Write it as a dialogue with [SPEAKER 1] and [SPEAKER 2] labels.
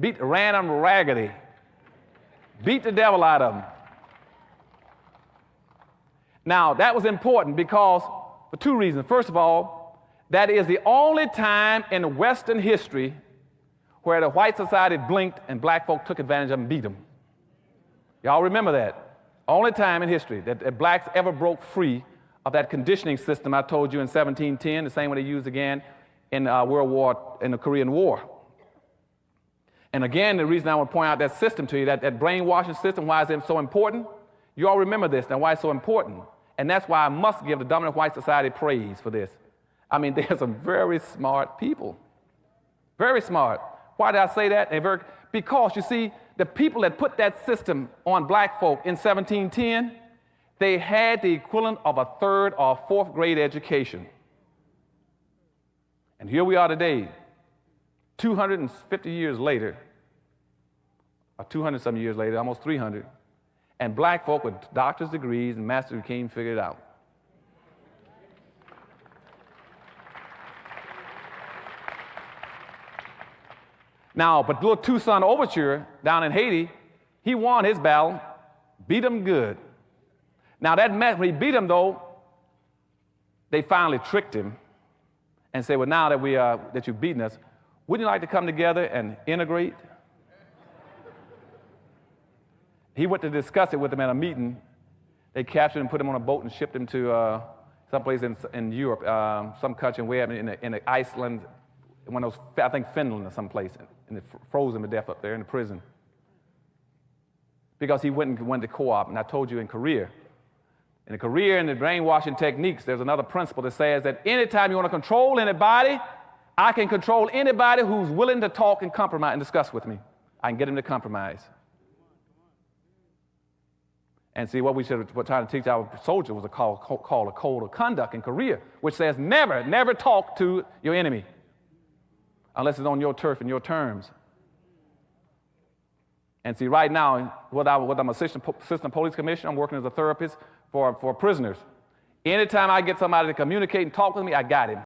[SPEAKER 1] ran them raggedy, beat the devil out of them. Now, that was important because, for two reasons. First of all, that is the only time in Western history where the white society blinked and black folk took advantage of them and beat them. Y'all remember that? Only time in history that blacks ever broke free of that conditioning system I told you in 1710, the same one they used again in in the Korean War. And again, the reason I want to point out that system to you, that brainwashing system, why is it so important? You all remember this, now why it's so important. And that's why I must give the dominant white society praise for this. I mean, they're some very smart people. Very smart. Why did I say that? Because, you see, the people that put that system on black folk in 1710, they had the equivalent of a third or fourth grade education. And here we are today, 250 years later, or 200-some years later, almost 300, and black folk with doctor's degrees and master's degrees can't figure it out. Now, but little Toussaint Overture down in Haiti, he won his battle, beat them good. Now that meant when he beat them, though, they finally tricked him and said, well, now that you've beaten us, wouldn't you like to come together and integrate? He went to discuss it with them at a meeting. They captured him, put him on a boat, and shipped him to someplace in Europe, some country, way up in Iceland, one of those, I think Finland or someplace, and they froze him to death up there in the prison. Because he went to co-op, and I told you in Korea and the brainwashing techniques, there's another principle that says that anytime you want to control anybody, I can control anybody who's willing to talk and compromise and discuss with me. I can get him to compromise. And see, what we were trying to teach our soldiers was called a code of conduct in Korea, which says never talk to your enemy unless it's on your turf and your terms. And see, right now, what I'm assistant police commissioner, I'm working as a therapist for prisoners. Anytime I get somebody to communicate and talk with me, I got him.